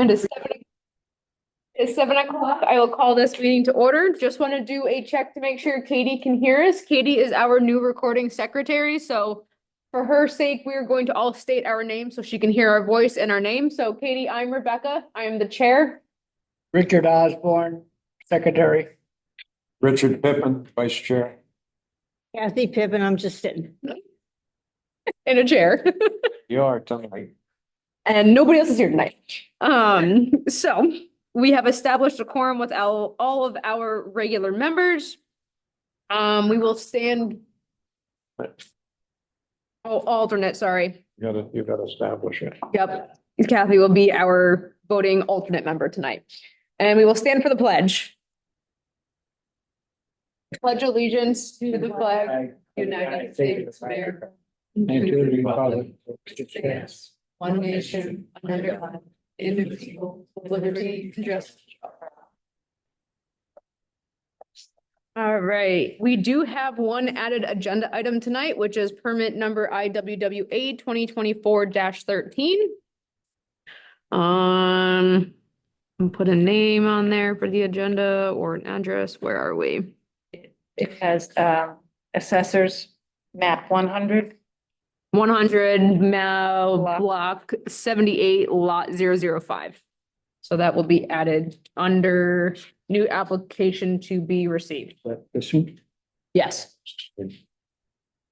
And it's 7 o'clock. I will call this meeting to order. Just want to do a check to make sure Katie can hear us. Katie is our new recording secretary, so for her sake, we are going to all state our name so she can hear our voice and our name. So Katie, I'm Rebecca. I am the chair. Richard Osborne, secretary. Richard Pippin, vice chair. Kathy Pippin, I'm just sitting. In a chair. You are tonight. And nobody else is here tonight. So we have established a quorum with all of our regular members. We will stand. Oh, alternate, sorry. You gotta establish it. Yep. Kathy will be our voting alternate member tonight. And we will stand for the pledge. Pledge allegiance to the flag of the United States of America. And to the republic which stands One nation, under God, indivisible, with liberty and justice. All right, we do have one added agenda item tonight, which is permit number IWWA 2024-13. Put a name on there for the agenda or an address. Where are we? It has assessors map 100. 100 block 78 lot 005. So that will be added under new application to be received. This one? Yes,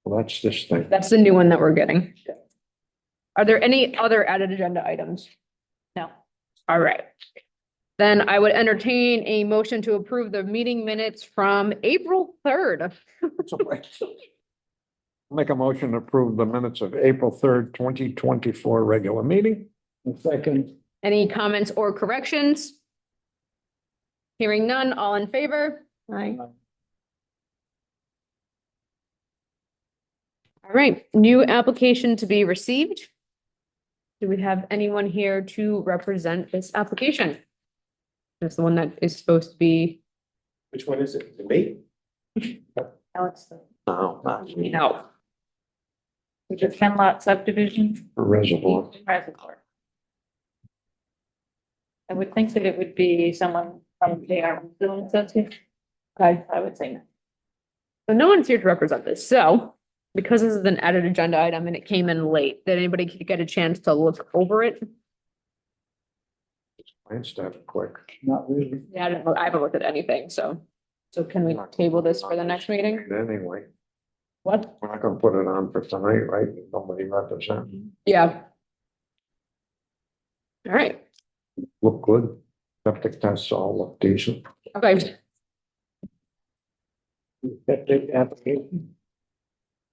Well, that's this thing. that's the new one that we're getting. Are there any other added agenda items? No. All right. Then I would entertain a motion to approve the meeting minutes from April 3rd. Make a motion to approve the minutes of April 3rd, 2024 regular meeting. second. Any comments or corrections? Hearing none, all in favor? Aye. All right, new application to be received. Do we have anyone here to represent this application? That's the one that is supposed to be. Which one is it? The me? Alex, No, not No. which is 10 lot subdivision. reservoir. Reservoir. I would think that it would be someone from the Zone Association. I would say no. So no one's here to represent this, so because this is an added agenda item and it came in late, did anybody get a chance to look over it? Glanced at it quick. Not really. Yeah, I haven't looked at anything, so can we table this for the next meeting? Anyway, What? we're not gonna put it on for tonight, right? Nobody representing. Yeah. All right, Look good. Septic tests all look decent. okay, Septic application.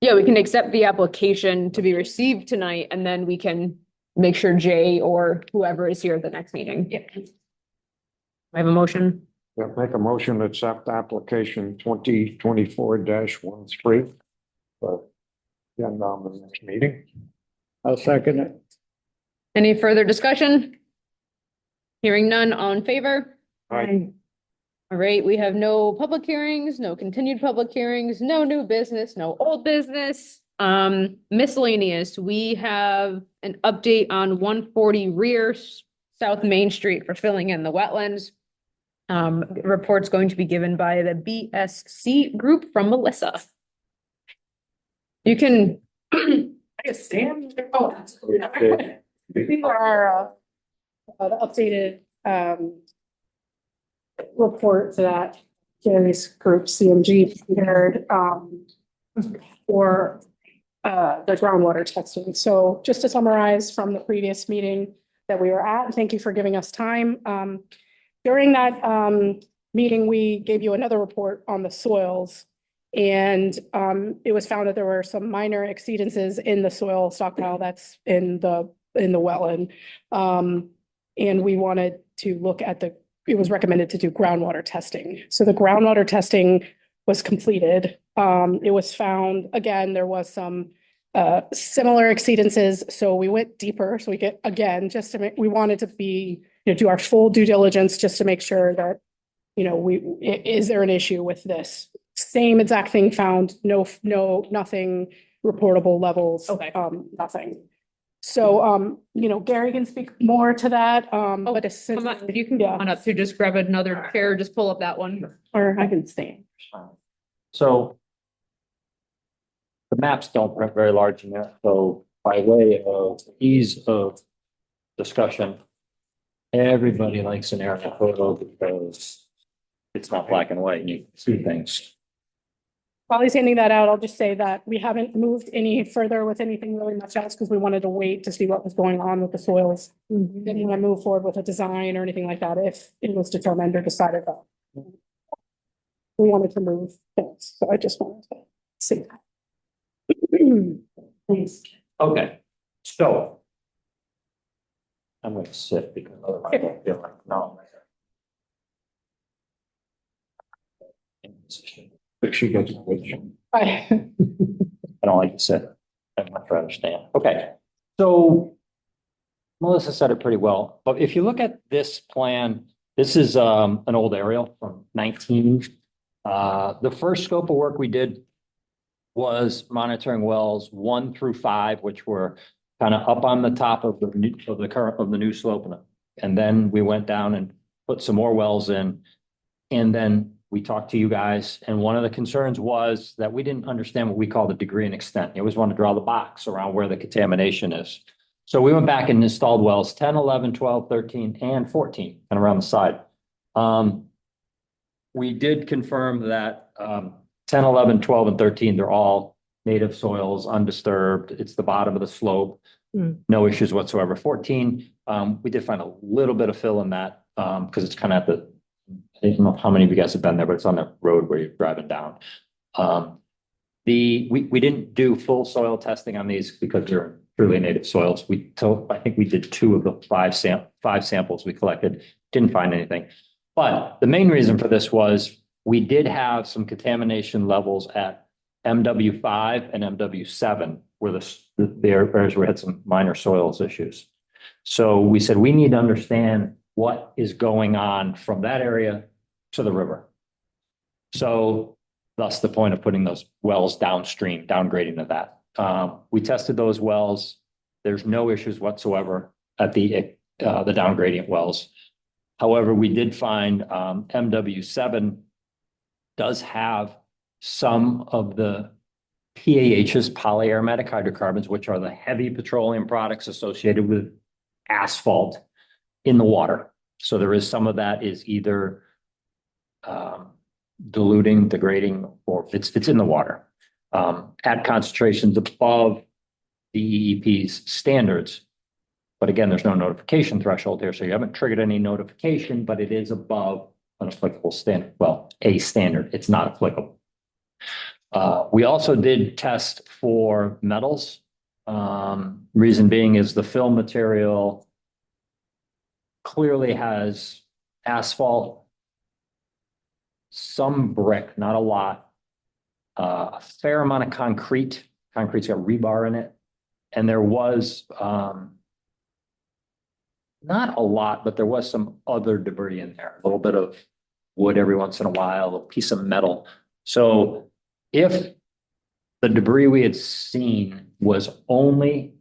yeah, we can accept the application to be received tonight, and then we can make sure Jay or whoever is here at the next meeting. Yeah. I have a motion. Yeah, make a motion to accept application 2024-13. But yeah, on the next meeting. I'll second it. Any further discussion? Hearing none, all in favor? Aye. All right, we have no public hearings, no continued public hearings, no new business, no old business. Miscellaneous, we have an update on 140 rear South Main Street for filling in the wetlands. Report's going to be given by the BSC group from Melissa. You can. I guess Sam. Oh, absolutely. These are the updated report that Jerry's group CMG prepared for the groundwater testing. So just to summarize from the previous meeting that we were at, thank you for giving us time. During that meeting, we gave you another report on the soils. And it was found that there were some minor exceedances in the soil stockpile that's in the wetland. And we wanted to look at it was recommended to do groundwater testing. So the groundwater testing was completed. It was found, again, there was some similar exceedances. So we went deeper. So we wanted to do our full due diligence just to make sure that, is there an issue with this? Same exact thing found, nothing reportable levels. Okay. Nothing. So, Gary can speak more to that, but Come on, you can yeah. come on up to just grab another chair, just pull up that one. Or I can stay. So the maps don't print very large in there, so by way of ease of discussion, everybody likes an aerial photo because it's not black and white and you can see things. While he's handing that out, I'll just say that we haven't moved any further with anything really much else because we wanted to wait to see what was going on with the soils. Didn't want to move forward with a design or anything like that if it was determined or decided that we wanted to move things. So I just wanted to say that. Thanks. Okay, so I'm going to sit because otherwise I feel like no. If she gets which. I don't like to sit. I'd much rather stand. Okay, so Melissa said it pretty well, but if you look at this plan, this is an old aerial from 19. The first scope of work we did was monitoring wells 1 through 5, which were kind of up on the top of the new slope. And then we went down and put some more wells in. And then we talked to you guys. And one of the concerns was that we didn't understand what we call the degree and extent. You always want to draw the box around where the contamination is. So we went back and installed wells 10, 11, 12, 13, and 14, and around the side. We did confirm that 10, 11, 12, and 13, they're all native soils, undisturbed. It's the bottom of the slope. No issues whatsoever. 14, we did find a little bit of fill in that because it's kind of at the, I don't know how many of you guys have been there, but it's on that road where you're driving down. We didn't do full soil testing on these because they're truly native soils. I think we did 2 of the 5 samples we collected, didn't find anything. But the main reason for this was we did have some contamination levels at MW5 and MW7, where the areas where we had some minor soils issues. So we said we need to understand what is going on from that area to the river. So thus the point of putting those wells downstream, downgrading of that. We tested those wells. There's no issues whatsoever at the down gradient wells. However, we did find MW7 does have some of the PAHs, polyaromatic hydrocarbons, which are the heavy petroleum products associated with asphalt in the water. So there is some of that is either diluting, degrading, or it's in the water at concentrations above the EEP's standards. But again, there's no notification threshold here, so you haven't triggered any notification, but it is above an applicable standard. Well, a standard, it's not applicable. We also did test for metals. Reason being is the fill material clearly has asphalt, some brick, not a lot, a fair amount of concrete. Concrete's got rebar in it. And there was not a lot, but there was some other debris in there, a little bit of wood every once in a while, a piece of metal. So if the debris we had seen was only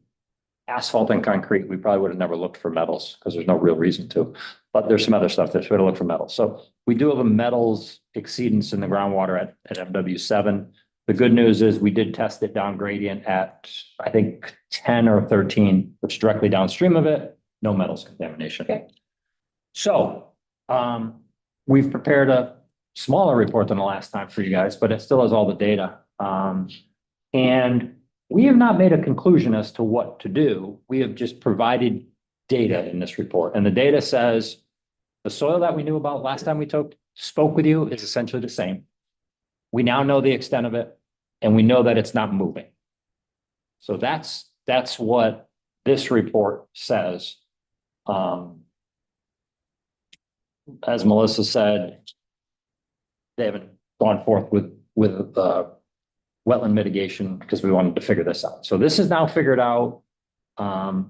asphalt and concrete, we probably would have never looked for metals because there's no real reason to. But there's some other stuff that's going to look for metals. So we do have a metals exceedance in the groundwater at MW7. The good news is we did test it down gradient at, I think, 10 or 13, which is directly downstream of it, no metals contamination. Okay. So we've prepared a smaller report than the last time for you guys, but it still has all the data. And we have not made a conclusion as to what to do. We have just provided data in this report. And the data says the soil that we knew about last time we spoke with you is essentially the same. We now know the extent of it, and we know that it's not moving. So that's what this report says. As Melissa said, they haven't gone forth with wetland mitigation because we wanted to figure this out. So this is now figured out. Kind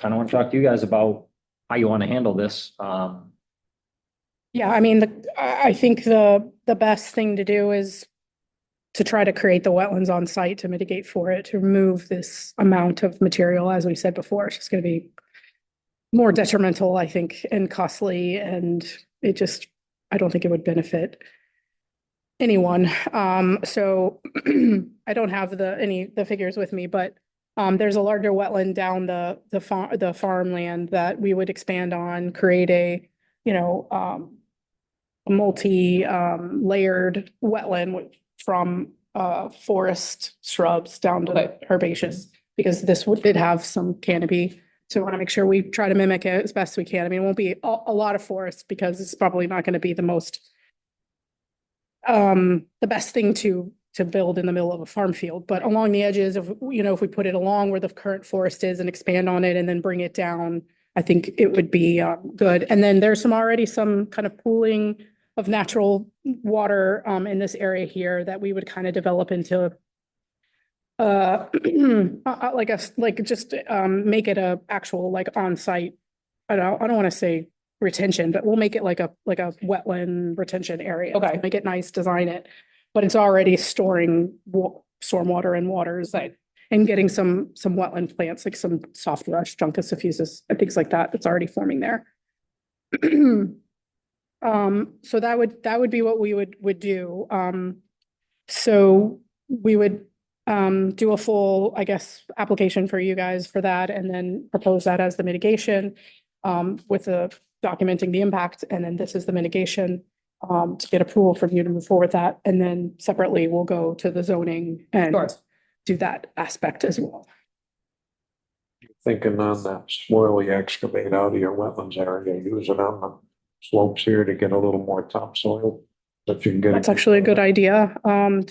of want to talk to you guys about how you want to handle this. Yeah, I mean, I think the best thing to do is to try to create the wetlands on site to mitigate for it, to remove this amount of material, as we said before, it's just gonna be more detrimental, I think, and costly, and it just, I don't think it would benefit anyone. So I don't have the figures with me, but there's a larger wetland down the farmland that we would expand on, create a, a multi-layered wetland from forest shrubs down to herbaceous, because did have some canopy. So I want to make sure we try to mimic it as best we can. I mean, it won't be a lot of forest because it's probably not going to be the best thing to build in the middle of a farm field, but along the edges of, if we put it along where the current forest is and expand on it and then bring it down, I think it would be good. And then there's already some kind of pooling of natural water in this area here that we would kind of develop into make it a actual like on-site, I don't want to say retention, but we'll make it like a wetland retention area. Okay. Make it nice, design it, but it's already storing stormwater and waters and getting some wetland plants, like some soft rush, juncus effusus, and things like that, that's already forming there. So that would be what we would do. So we would do a full, I guess, application for you guys for that, and then propose that as the mitigation with documenting the impact, and then this is the mitigation to get approval from you to move forward with that, and then separately we'll go to the zoning and Sure. do that aspect as well. Thinking on that soil you excavate out of your wetlands area, use it on the slopes here to get a little more topsoil. If you can get. That's actually a good idea,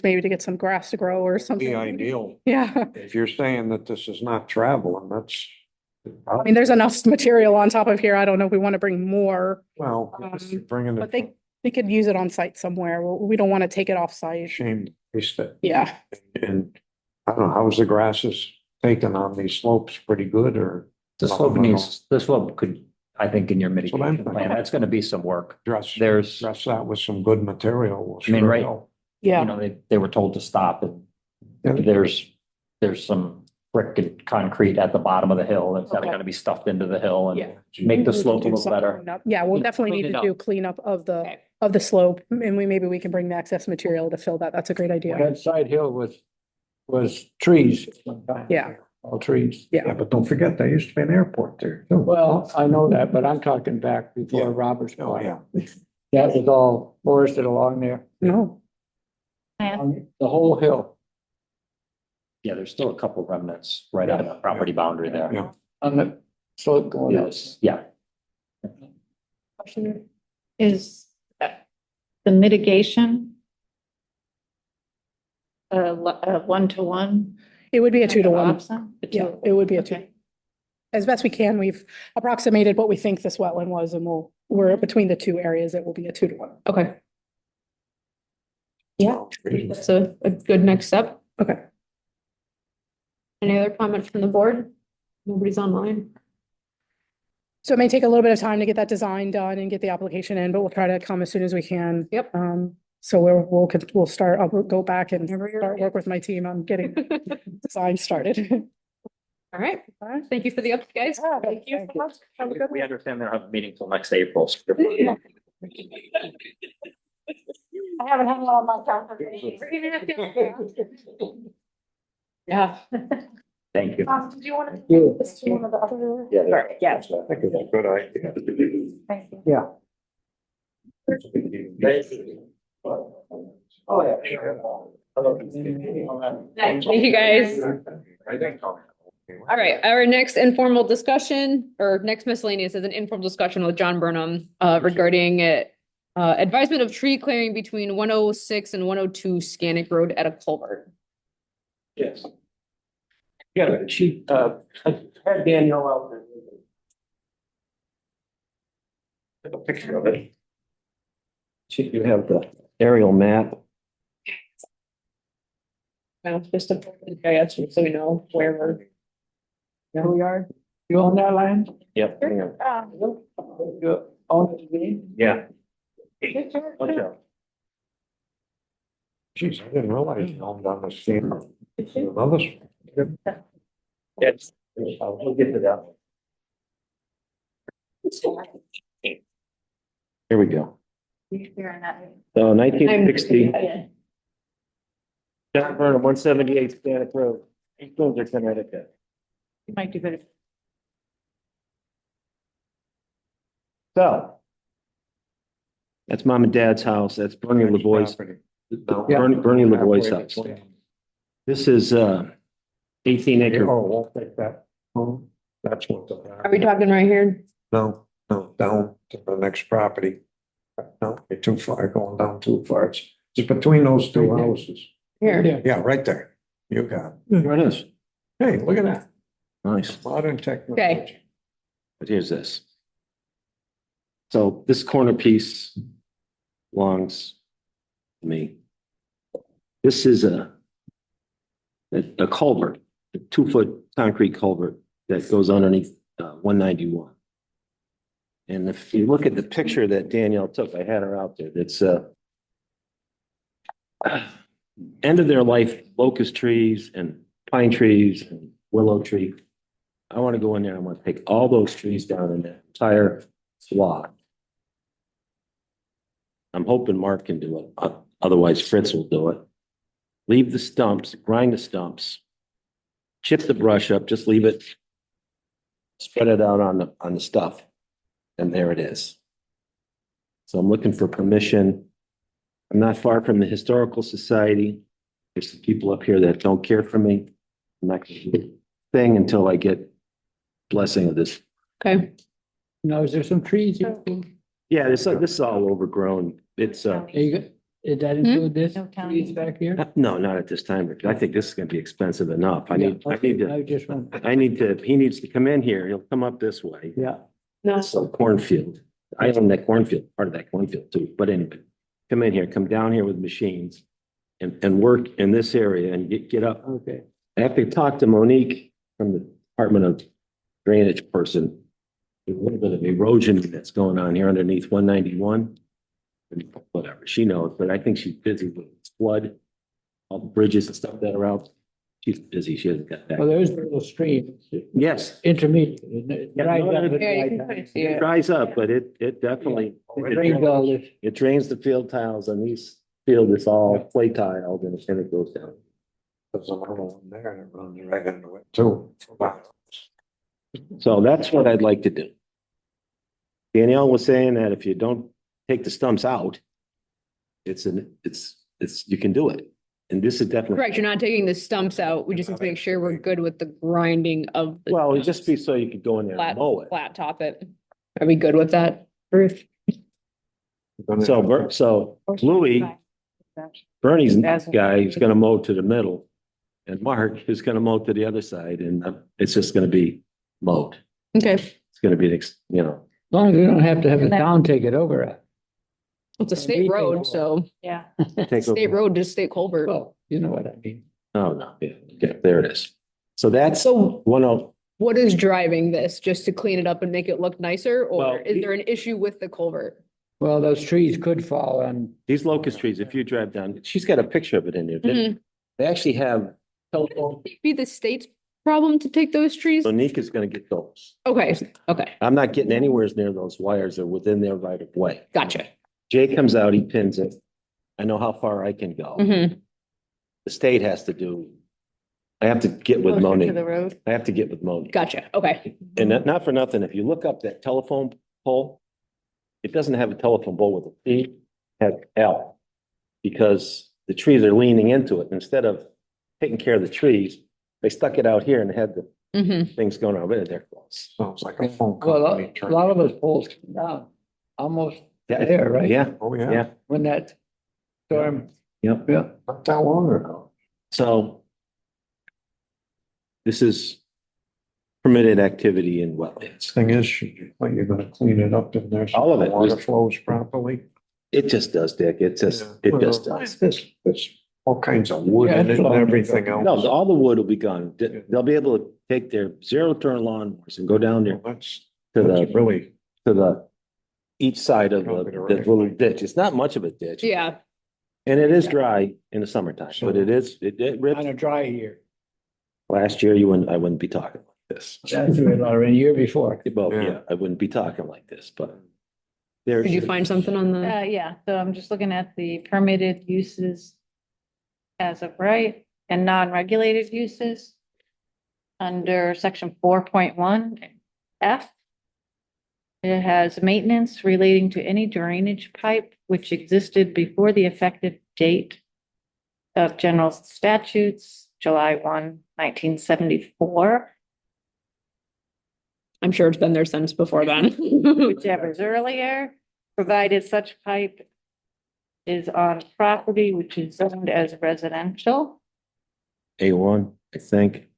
maybe to get some grass to grow or something. Be ideal. Yeah, If you're saying that this is not traveling, that's. I mean, there's enough material on top of here. I don't know if we want to bring more, Well, bringing but it. they could use it on site somewhere. We don't want to take it off site. Shame to waste it. Yeah, And I don't know, how's the grasses taken on these slopes? Pretty good or? The slope could, I think in your That's what I'm mitigation plan, thinking. that's gonna be some work. Dress that with some good material. I mean, right. yeah. They were told to stop and Yeah. there's some brick and concrete at the bottom of the hill that's Okay. gonna be stuffed into the hill and Yeah. make the We slope a can do little some better. cleanup. Yeah, we'll definitely Clean need it to up. do cleanup of Okay. the slope, and maybe we can bring the excess material to fill that. That's a great idea. That side hill was trees. Yeah. All trees. Yeah, but don't forget, there used to be an airport there. too. Well, I know that, but I'm talking back Yeah. before Robert's. Oh, yeah. That was all forested along there, No, on the whole hill, Yeah, there's still a couple remnants right on the property boundary there. Yeah. on the slope going up. Yes, yeah. Question is the mitigation one-to-one? it would be a 2-to-1. Option? Yeah, it would be a 2. Okay. As best we can, we've approximated what we think this wetland was, and we're between the two areas, it will be a 2-to-1. Okay, yeah, that's a good next step. Okay. Any other comments from the board? Nobody's online. So it may take a little bit of time to get that design done and get the application in, but we'll try to come as soon as we can. Yep. So we'll start, I'll go back and work with my team on getting design started. All right, thank you for the update, guys. Thank you so much. Have a good We one. understand they'll have a meeting till next April. so- I haven't had it on my calendar. Yeah. Thank you. Did you want to? Yeah. This to one of the other? Yeah. I think it's a good idea. Thank you. Yeah. Oh, yeah. Thank you, guys. All right, our next informal discussion or next miscellaneous is an informal discussion with John Burnham regarding advisement of tree clearing between 106 and 102 Scannick Road at a culvert. Yes. Yeah, she, had Danielle out there. A picture of it. You have the aerial map. Well, just a, I guess, so we know where we are. You own that land? Yep. You own it, me? Yeah. Geez, I didn't realize you owned on the stream. Another. Yes. We'll get to that. Here we go. So 1960, John Burnham, 178 Spanish Road, East Windsor, Connecticut. You might do better. So. That's mom and dad's house. That's Bernie LaVoy's, Bernie LaVoy's house. This is 18 acre. Oh, we'll take that. Oh, that's what the. Are we talking right here? No, no, down to the next property. No, you're too far, going down too far. It's just between those two houses. Here. Yeah, right there. You got it. There it is. Hey, look at that. Nice. Modern technology. Okay. But here's this. So this corner piece belongs to me. This is a culvert, a 2-foot concrete culvert that goes underneath 191. And if you look at the picture that Danielle took, I had her out there, it's end of their life, locust trees and pine trees and willow tree. I want to go in there, I want to take all those trees down in that entire swath. I'm hoping Mark can do it, otherwise Fritz will do it. Leave the stumps, grind the stumps, chip the brush up, just leave it, spread it out on the stuff, and there it is. So I'm looking for permission. I'm not far from the Historical Society. There's some people up here that don't care for me. I'm not gonna do a thing until I get blessing of this. Okay. Now, is there some trees? Yeah, this is all overgrown. It's, Did that include this, No town. trees back here? no, not at this time. I think this is gonna be expensive enough. I need to, he needs to come in here. He'll come up this way. Yeah. No. Some cornfield. I own that cornfield, part of that cornfield too. But anyway, come in here, come down here with machines and work in this area and get up. Okay. I have to talk to Monique from the Department of Drainage person. There's a little bit of erosion that's going on here underneath 191. Whatever, she knows, but I think she's busy with flood, all the bridges and stuff that are out. She's busy. She hasn't got Well, that. there's a little stream. Yes, Intermediate, isn't it? Yeah, Dries no, up at Yeah, you dry can time. kind of see it it. dries up, but it definitely, It drains all this. it drains the field tiles and these field is all clay tiled and it goes down. There's another one there that runs right into it too. So that's what I'd like to do. Danielle was saying that if you don't take the stumps out, it's, you can do it. And this is definitely, Correct, you're not taking the stumps out. We just need to make sure we're good with the grinding of. the well, it'd just be stumps. so you could go in there and Flat, mow it. flat top it. Are we good with that, Ruth? So Louis, Bernie's guy is gonna mow to the middle. And Mark is gonna mow to the other side and it's just gonna be mowed. Okay, It's gonna be, you know, As long as we don't have to have the town take it over. it's a And we state take road, over. so Yeah. take state over. road to state culvert. Well, you know what I mean. Oh, no, yeah, okay, there it is. So that's So 10, what is driving this? Just to clean it up and make it look nicer, Well, or is there an issue with the culvert? Well, those trees could fall on, these locust trees, if you drive down, she's got a picture of it in there. Mhm. They actually have telephone. Be the state's problem to take those trees? Monique is gonna get those. Okay, okay, I'm not getting anywhere near those wires. They're within their right of way. gotcha. Jay comes out, he pins it. I know how far I can go. Mhm. The state has to do. I have to get with Closer to Monique. the road. I have to get with Monique. Gotcha, okay. And not for nothing, if you look up that telephone pole, it doesn't have a telephone pole with a P, it has L. Because the trees are leaning into it. Instead of taking care of the trees, they stuck it out here and had the Mhm. things going on. But they're close. Sounds like a phone well, company. a lot of those poles come down, almost Yeah, there, right? Yeah, Oh, yeah. yeah, When that storm, yep. yeah. Not that long ago. So this is permitted activity in wetlands. Thing is, you're gonna clean it up in there. so All of the it. Water flows properly. It just does, Dick. It just does. There's all kinds of wood Yeah, in it it's and flowing. everything No, else. all the wood will be gone. They'll be able to take their zero turn lawnmowers and go down there That's to that's the, really, to the each side of the Probably right. little ditch. It's not much of a ditch. Yeah, And it is dry in the summertime, but it is, it Kind ripped. of dry here. Last year, I wouldn't be talking like this. That's or a year before. Well, Yeah. yeah, I wouldn't be talking like this, but. There's. Did you find something on the? Yeah, so I'm just looking at the permitted uses as of right and non-regulated uses under section 4.1 F. It has maintenance relating to any drainage pipe which existed before the effective date of general statutes, July 1, 1974, I'm sure it's been there since before then. whichever is earlier, provided such pipe is on property which is zoned as residential, A1, I think.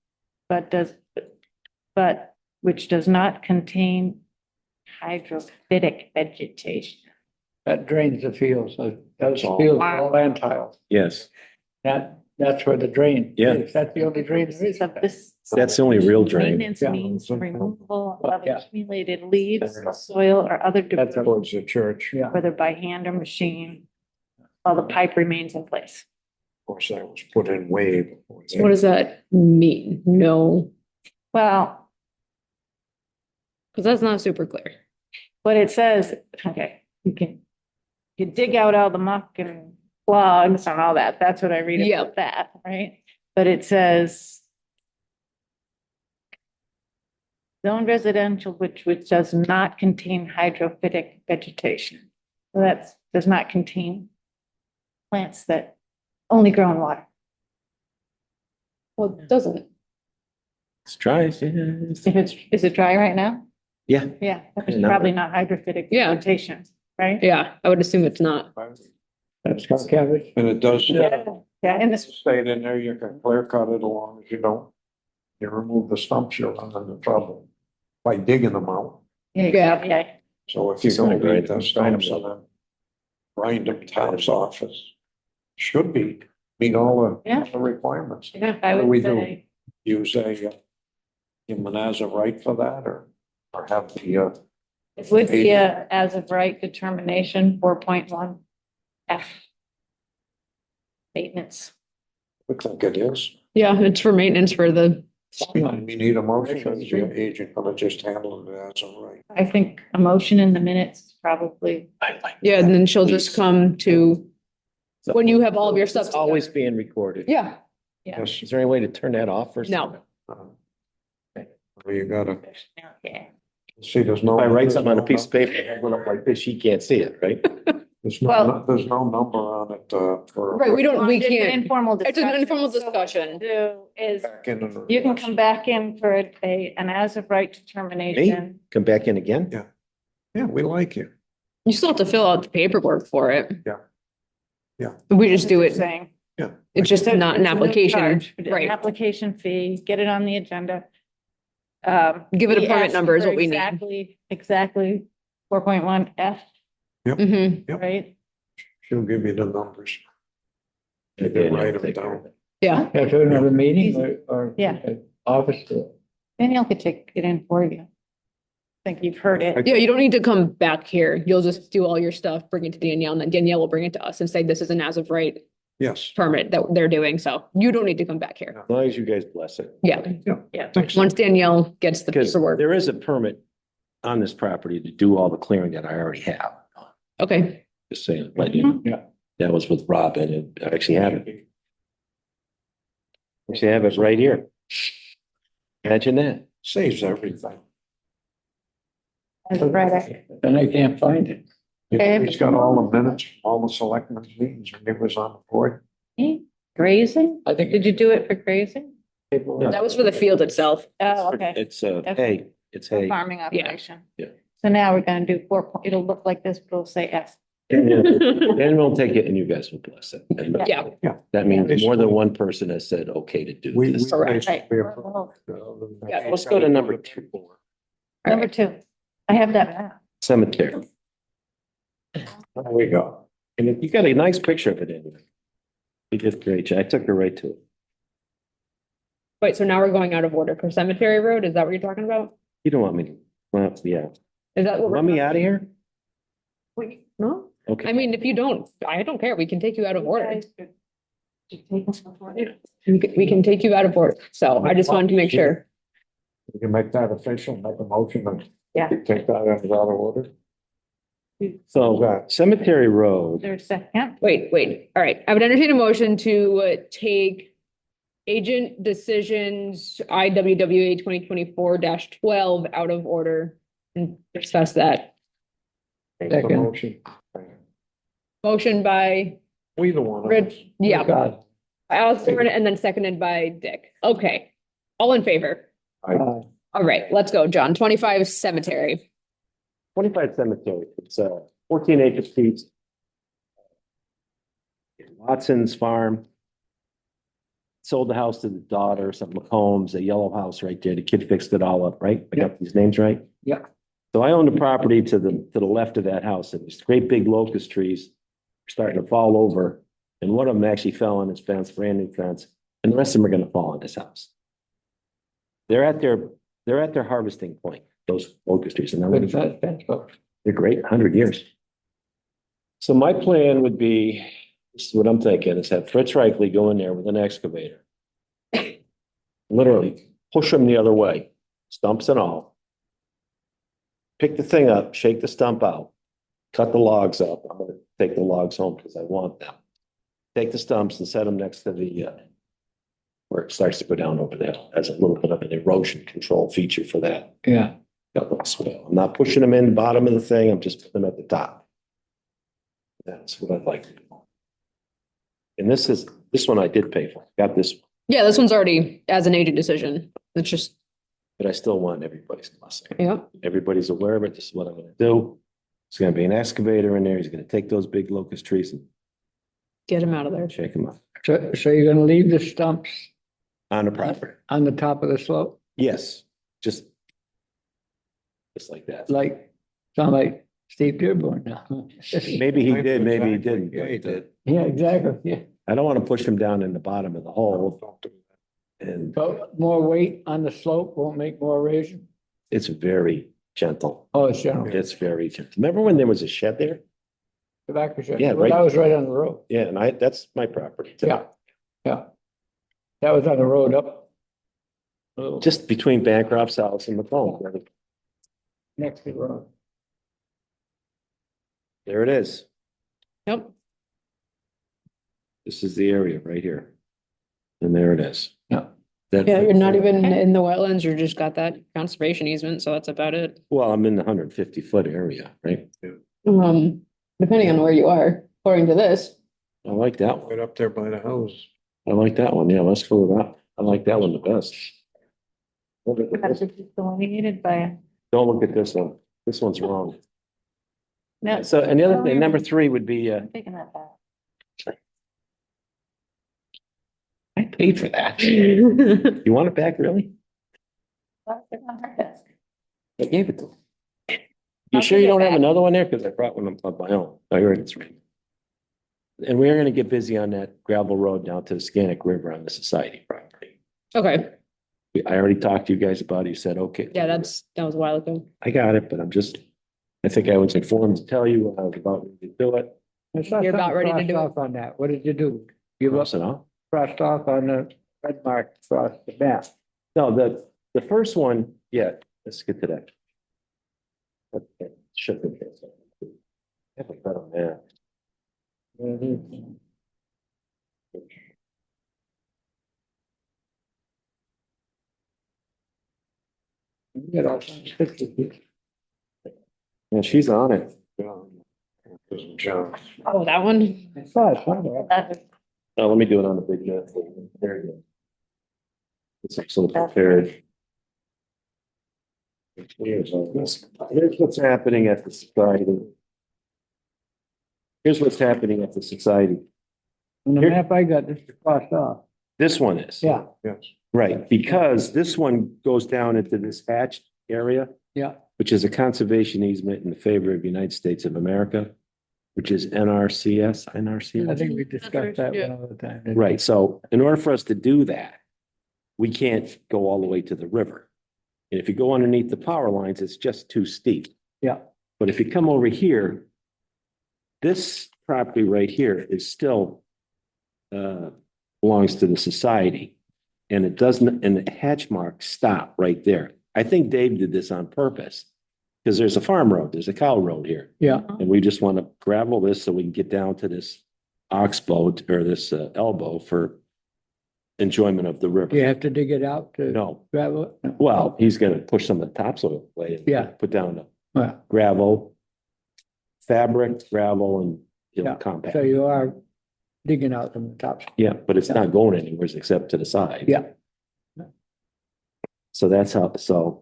but which does not contain hydrophytic vegetation. That drains the fields. Those Oh, fields wow. are all land tiles. Yes, That's where the drain. Yeah. is. That's the only drain there is. So this. That's the only real drain. Maintenance Yeah. means removal of Yeah. accumulated leaves, soil, or other That's debris, Towards the church. Yeah. whether by hand or machine, while the pipe remains in place. Of course, that was put in way before. So what does that mean? No, Well, because that's not super clear. what it says, okay, you dig out all the muck and plugs and all that. That's what I read Yeah. about that, right? But it says zone residential, which does not contain hydrophytic vegetation. So that does not contain plants that only grow in water. Well, it doesn't. It's dry. If is it dry right now? Yeah. Yeah, it's No. probably not hydrophytic Yeah. vegetation, right? Yeah, I would assume it's not. That's got cabbage. And it does. Yeah, and this, Stayed in there, you can clear cut it along as you don't. You remove the stumps, you're running into trouble by digging them out. Yeah. yeah. So if you It's not don't great. need the stumps and then grind them tops off, it should be, meet all Yeah. the requirements. Yeah, I What do we would do? say, Use give them an as of right for that or have the, it would be a as of right determination, 4.1 F. Maintenance. I think it is. Yeah, it's for maintenance for the, You need a motion, or is your agent gonna just handle it as of right? I think a motion in the minutes is probably, yeah, and then she'll just come to, when you have all of your stuff It's always together. being recorded. Yeah, yeah. Yes. Is there any way to turn that off or No. something? Well, you gotta, Yeah. see, there's no. If I write something on a piece of paper, I put up like this, she can't see it, right? There's no number on it, for. right, we don't, we It's an can't, informal it's an discussion. informal So what discussion. Do is, Back in and- you can come back in for an as of right determination. Come back in again? Yeah. Yeah, we like you. You still have to fill out the paperwork for it. Yeah. Yeah. We just do it, Saying. Yeah. it's just not an It's no application, charge, but an right? application fee, get it on the agenda. Give it a we permit asked number is for what we need. Exactly 4.1 F, Mm-hmm, Yep. right? She'll give you the numbers. You can write them down. yeah, After another meeting or. Yeah. Office. Danielle could take it in for you. I think you've heard it. yeah, you don't need to come back here. You'll just do all your stuff, bring it to Danielle, and then Danielle will bring it to us and say this is an as of right Yes. permit that they're doing, so you don't need to come back here. As long as you guys bless it. Yeah, Yeah. Thanks. once Danielle gets the Because paperwork. there is a permit on this property to do all the clearing that I already have. Okay, Just saying, but you know, Yeah. that was with Robin and I actually have it. Actually have it right here. Imagine that. Saves everything. As of right. Then I can't find it. He's got all the minutes, all the selectmen's meetings when he was on the board. Grazing? I think. Did you do it for grazing? that was for the field itself. Oh, okay. It's Okay. hay, it's hay. Farming operation. Yeah. So now we're gonna do it'll look like this, but we'll say F. Then we'll take it and you guys will bless it. And Yeah. Yeah. That means more than one person has said, okay to do We this. Correct. basically Right. approved, Yeah, let's go to number 2. Number 2, I have that map. Cemetery. There we go. And you got a nice picture of it in there. You did great. I took her right to it. Wait, so now we're going out of order for Cemetery Road? Is that what you're talking about? You don't want me to, well, yeah. Is that what? Want me out of here? Wait, no? Okay. I mean, if you don't, I don't care. We can take you out of order. We can take you out of order. So I just wanted to make sure. We can make that official, make a motion and Yeah. take that out of order. So Cemetery Road, There's a second. Wait. All right. I would entertain a motion to take agent decisions IWWA 2024-12 out of order and discuss that. Make the Second. motion. Motion by Either one. of us. Rich, yeah, God. Osborne, and then seconded by Dick. Okay. All in favor? All right, let's go, John. 25 cemetery. 25 Cemetery, it's 14 acre piece. Watson's farm. Sold the house to the daughter, some McCombs, a yellow house right there. The kid fixed it all up, right? I got these names right? Yeah. So I own the property to the left of that house. And there's great big locust trees starting to fall over. And one of them actually fell on his fence, brand new fence, and the rest of them are gonna fall on this house. They're at their harvesting point, those locust trees. And Good fence, they're great, 100 years. So my plan would be, this is what I'm thinking, is have Fritz Reichley go in there with an excavator. Literally push them the other way, stumps and all. Pick the thing up, shake the stump out, cut the logs up. I'm gonna take the logs home because I want them. Take the stumps and set them next to the, where it starts to go down over there as a little bit of an erosion control feature for that. Yeah. Swale. I'm not pushing them in the bottom of the thing, I'm just putting them at the top. That's what I'd like to do. And this one I did pay for, got this, Yeah, this one's already as an agent decision. It's just, but I still want everybody's blessing. yeah. Everybody's aware of it, this is what I'm gonna do. There's gonna be an excavator in there, he's gonna take those big locust trees and Get him out of there. shake them up So you're gonna leave the stumps on the property. on the top of the slope, Yes, just like that. sound like Steve Dearborn now. Maybe he did, maybe he didn't. Yeah, he did. Yeah, exactly, yeah. I don't want to push him down in the bottom of the hole and But more weight on the slope won't make more erosion? it's very gentle. Oh, it's general. It's very gentle. Remember when there was a shed there? Tobacco shed. Yeah, Well, right. that was right on the road. Yeah, and that's my property. too. Yeah, yeah. That was on the road up. a little Just between Bancroft's house and McComb. next to the road. There it is. Yep. This is the area right here. And there it is. Yeah. That- Yeah, you're not even in the wetlands. You just got that conservation easement, so that's about it. Well, I'm in the 150-foot area, right? Depending on where you are, according to this. I like that one. Right up there by the house. I like that one. Yeah, let's go with that. I like that one the best. Look at That's this. delineated by. Don't look at this one. This one's wrong. No. So, and the other thing, number 3 would be, I'm Taking that back. I paid for that. You want it back, really? Well, it's on her desk. I gave it to him. You sure you don't have another one there? Because I brought one of my own. I heard it's right. And we are gonna get busy on that gravel road down to the Scannick River on the society property. Okay, I already talked to you guys about it. You said, okay. yeah, that was a while ago. I got it, but I think I was informed to tell you I was about to do it. I saw You're about something ready to crossed do it. off on that. What did you do? Give up, Cross it off? crossed off on the red mark across the map. No, the first one, yeah, let's get to that. Okay, shipping. Have a better map. You got all kinds of pictures. Yeah, she's on it. John. Oh, that one? I saw it somewhere. That- Oh, let me do it on the big map. There you go. It's so prepared. Here's what's happening at the society. Here's what's happening at the society. On the Here- map I got, this is crossed off. This one is. Yeah, Yes. Right, because this one goes down into this hatched area, yeah. which is a conservation easement in favor of the United States of America, which is NRCS. I think we discussed that Yeah. one other time. didn't we? Right, so in order for us to do that, we can't go all the way to the river. And if you go underneath the power lines, it's just too steep. Yeah, But if you come over here this property right here is still belongs to the society. And it doesn't, and the hatch marks stop right there. I think Dave did this on purpose. Because there's a farm road, there's a cow road here. Yeah, And we just want to gravel this so we can get down to this oxbow or this elbow for enjoyment of the you river. have to dig it out to No, gravel it? No. well, he's gonna push some of the topsoil away. And Yeah. put down the Well, gravel, fabric, gravel and, yeah, compact. so you are digging out from the top. Yeah, but it's not going anywhere except to the side. Yeah. So that's how, so.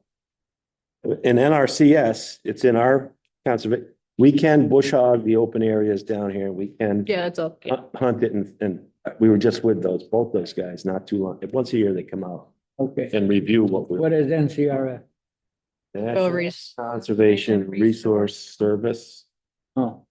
In NRCS, it's in our conservation, we can bush hog the open areas down here. We can Yeah, that's all. hunt it and we were just with both those guys not too long. Once a year they come out Okay, and review what we're. what is NCRF? National Conservation Resource Service, Oh,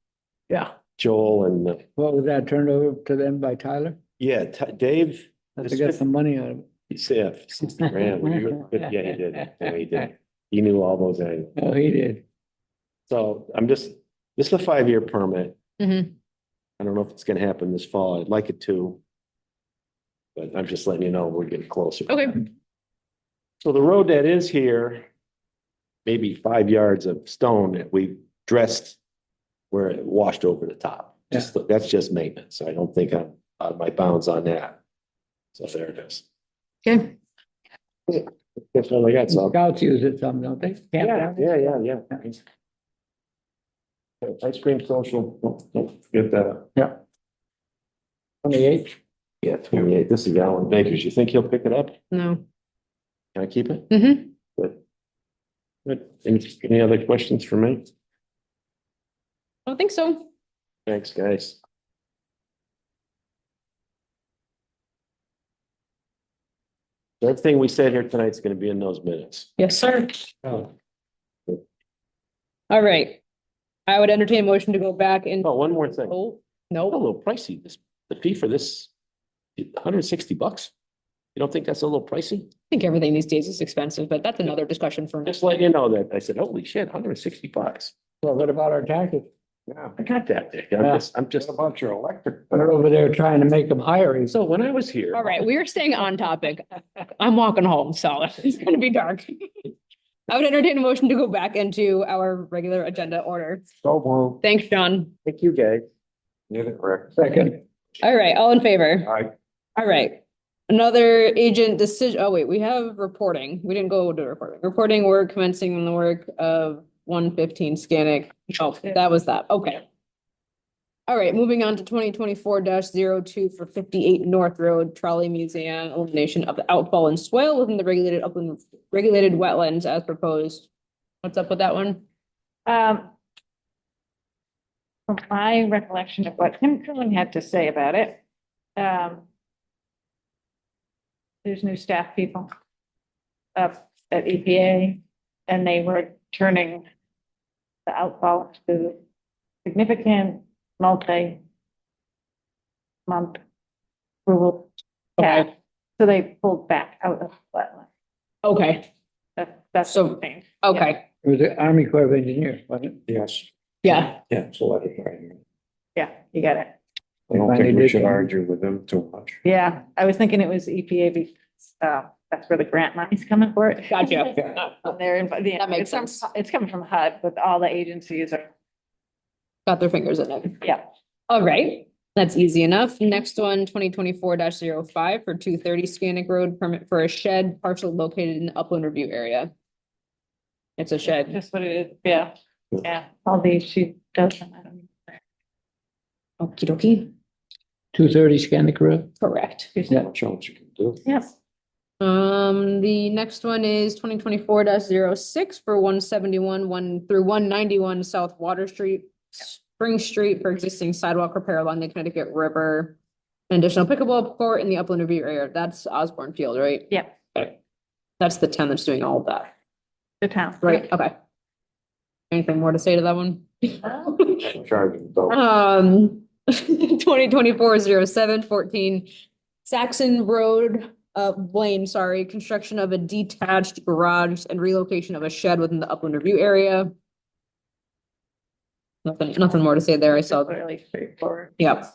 yeah, Joel and, what was that turned over to them by Tyler? yeah, Dave. Have to get some money out of it. He said 60 grand. Yeah, he did. Yeah, he did. He knew all those things. Oh, he did. So this is a 5-year permit. Mhm. I don't know if it's gonna happen this fall. I'd like it to. But I'm just letting you know, we're getting closer. Okay. So the road that is here, maybe 5 yards of stone that we dressed where it washed over the top. That's just maintenance. So I don't think I'm out of my bounds on that. So there it is. Okay. That's all I got. So, Scouts use it some, don't they? yeah. Ice cream social, don't forget that. Yeah. 28. Yeah, 28. This is Alan Baker's. You think he'll pick it up? No. Can I keep it? Mm-hmm. Good. Any other questions for me? I don't think so. Thanks, guys. Everything we said here tonight is gonna be in those minutes. Yes, sir. Oh. All right. I would entertain a motion to go back and, Oh, one more thing. A oh, no, little pricey. The fee for this, $160. You don't think that's a little pricey? I think everything these days is expensive, but that's another discussion for Just letting you know that. I said, holy shit, $160. Well, what about our taxes? Yeah. I got that, Dick. Yeah. I'm just. What about your electric? They're over there trying to make them higher. So when I was here. All right, we are staying on topic. I'm walking home, so it's gonna be dark. I would entertain a motion to go back into our regular agenda order. So moved. Thanks, John. Thank you, guys. You're the correct. Second. All right, all in favor? All right. All right. Another agent decision. Oh, wait, we have reporting. We didn't go to reporting. Reporting work commencing on the work of 115 Scannick. Oh, that was that. Okay. All right, moving on to 2024-02 for 58 North Road Trolley Museum, elimination of the outfall and swale within the regulated wetlands as proposed. What's up with that one? From my recollection of what Tim Coon had to say about it, there's new staff people up at EPA, and they were turning the outfall to significant multi-month approval. Yeah, Okay. so they pulled back out of wetland. Okay, That's So- the thing. okay, It was the Army Corps of Engineers, wasn't it? Yes. yeah, Yeah, so let it right. Yeah, you got it. I don't Finally think we did should that. argue with them too much. Yeah, I was thinking it was EPA because that's where the grant money's coming for it. gotcha. They're in, That makes it's from- sense. It's coming from HUD, but all the agencies are, Got their fingers in it. yeah. All right, that's easy enough. Next one, 2024-05 for 230 Scannick Road, permit for a shed partially located in the upland review area. It's a shed. Just what it is, yeah, yeah, all these, she does them, I don't know. Okie dokie. 230 Scandic Road. Correct. Yeah. Much else you can do. Yes, The next one is 2024-06 for 171, 1 through 191 South Water Street, Spring Street for existing sidewalk repair along the Connecticut River. An additional pickleball court in the upland review area. That's Osborne Field, right? yeah, Okay. That's the town that's doing all of that, the town. right? Okay. Anything more to say to that one? Charging though. 2024-07 14 Saxon Road, Blaine, sorry, construction of a detached garage and relocation of a shed within the upland review area. Nothing more to say there. I saw. Fairly straightforward. Yep.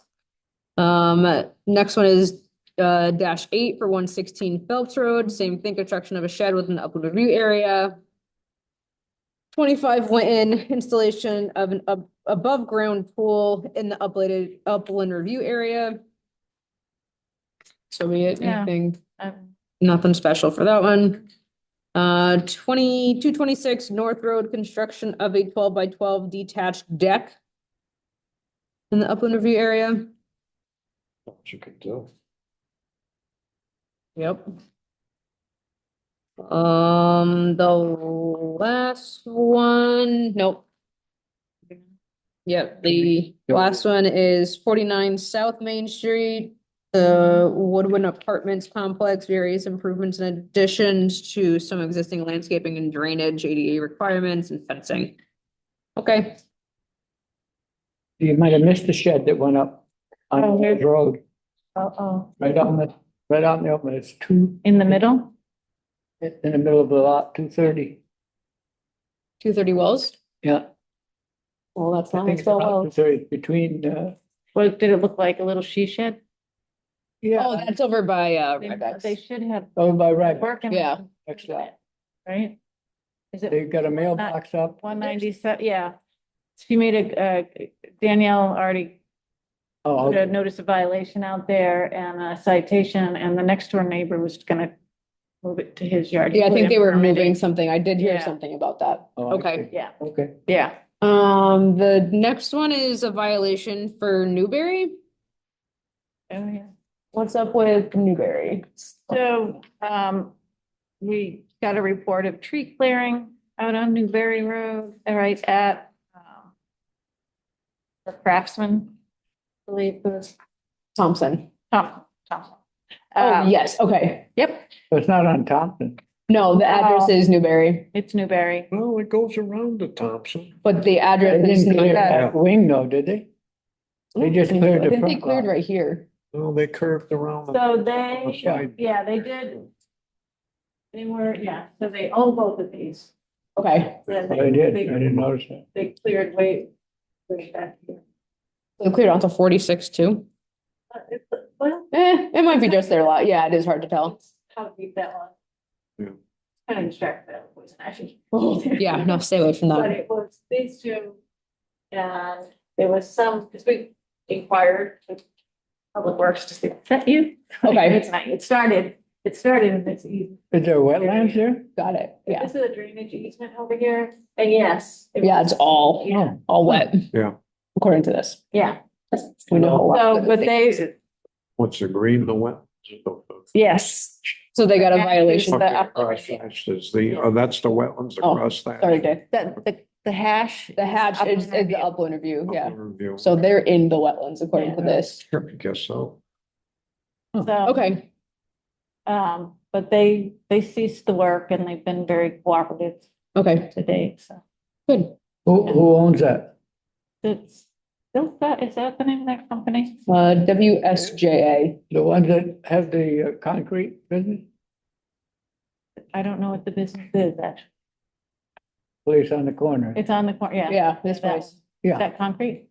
Next one is -8 for 116 Phelps Road, same thing, construction of a shed within the upland review area. 25 Winton, installation of an above ground pool in the upland review area. So be it, Yeah. anything, Um, nothing special for that one. 2226 North Road, construction of a 12 by 12 detached deck in the upland review area. What you could do. Yep. The last one, nope. Yep, the last one is 49 South Main Street. The Woodwin Apartments complex, various improvements and additions to some existing landscaping and drainage, ADA requirements and fencing. Okay, You might have missed the shed that went up Oh, on here. the road, oh, right out in the open. It's two, in the middle? in the middle of the lot, 230. 230 Wells. Yeah. Well, that's I not think it's spelled about well. 230 between, What, did it look like a little she shed? Oh, yeah, that's over by They Rebec's. should have. over by right. Working. Yeah. Next lot. Right? Is it They've got a mailbox up. 197? Yeah. She made Danielle already Oh, put a okay. notice of violation out there and a citation, and the next door neighbor was gonna move it to his yard. He Yeah, I put think in they were permitting. moving something. I did hear Yeah. something about that. Oh, I Okay. see. Yeah, Okay. yeah. The next one is a violation for Newberry. Oh, yeah. What's up with Newberry? So, we got a report of tree clearing out on Newberry Road, right at, the Craftsman, I believe it was Thompson. Thompson. Oh, yes, okay. Yep, So it's not on Thompson. No, the address is Newberry, it's Newberry. Well, it goes around the Thompson. but the They address is didn't clear not. that wing though, did they? They just cleared I the think they front cleared lot. right here. Well, they curved around. So the they, side. yeah, they did. They were, yeah, so they own both of these. Okay, Then I did, I they- didn't notice that. They cleared way back here. they cleared onto 46 too. Well, It might be just their lot. Yeah, it is hard to tell. how deep that was. Yeah. Kind of distracted that was actually. Yeah, no, stay away from But that. it was these two. And there was some, because we inquired with Public Works to see, is that you? Okay. It's not, it started and it's easy. Is there wetlands there? Got it. Yeah. This is a drainage easement over here, and yes. it Yeah, was- it's all, Yeah, all wet. Yeah. According to this. yeah. We know a lot. So, but they, What's the green, the wet? yes. So they got a violation. Okay, the across that is the, oh, that's the wetlands Oh, across that. Sorry, Dave. The hash. The hatch is upland the review. upland review, yeah. Review. So they're in the wetlands according to Yeah. this. I guess so. So, Okay, but they ceased the work and they've been very cooperative okay, to date, so. good. Who owns that? It's, is that the name of that company? WSJA. The ones that have the concrete business I don't know what the business is, actually. place on the corner? It's on the corner, yeah. Yeah, this Is that- place. Is Yeah, that concrete?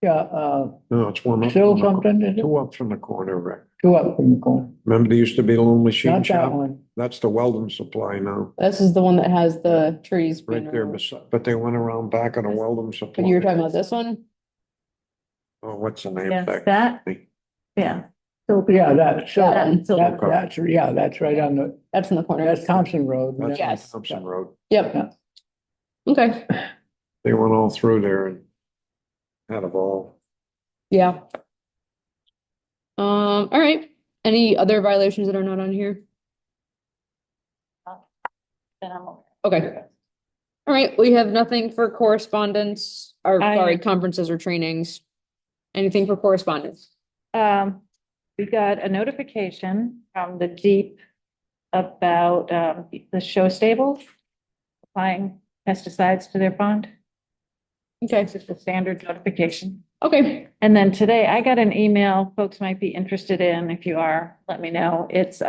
yeah, No, it's one up. still from the- something, is it? Two up from the corner, Rick. Two up from the corner. Remember there used to be a little machine Not that shop? one. That's the Weldon Supply now, This is the one that has the trees. being right there removed. beside, but they went around back of the Weldon Supply. But you were talking about this one? Oh, what's the name Yeah, of that? that, company? yeah. Yeah, that's, That one. that's right on the, That's in the corner. that's Thompson Road. That's on Yes. Thompson Road. Yep. Okay, They went all through there and had a ball. yeah. All right. Any other violations that are not on here? Then I'm okay. Okay. All right, we have nothing for correspondence, or I- sorry, conferences or trainings. Anything for correspondence? We got a notification from the Deep about, the show stable applying pesticides to their pond. Okay, It's just a standard notification. okay, And then today I got an email folks might be interested in. If you are, let me know. It's,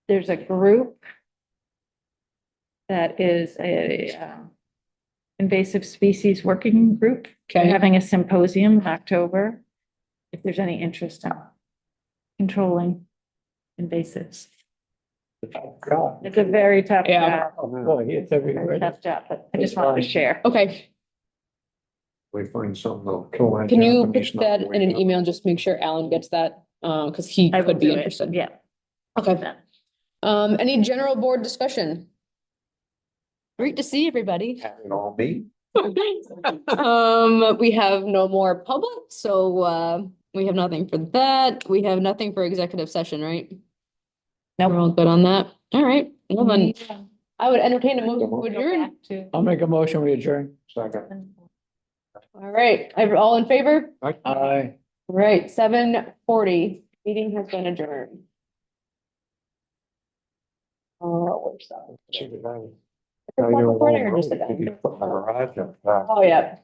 there's a group that is invasive species working group. They're Okay. having a symposium in October. If there's any interest in controlling invasives. God. It's a very tough Yeah. job. Oh, boy, it's Very everywhere. tough job, but I just wanted to share. Okay, We find something that'll kill that. can you Japanese put that knucklehead. in an email, just make sure Alan gets that, because he I will could be do it. interested. Yeah. Okay, any general board discussion? Great to see everybody. Have it all be. We have no more public, so, we have nothing for that. We have nothing for executive session, right? Nope. We're all good on that. All right, well then, Yeah. I would entertain a motion to Go adjourn. back to- I'll make a motion, we adjourn. Second. All right, all in favor? Aye. All right, 7:40. Meeting has been adjourned. Where's that? See the guy. Is it recording or just the guy? Put my garage up back. Oh, yeah.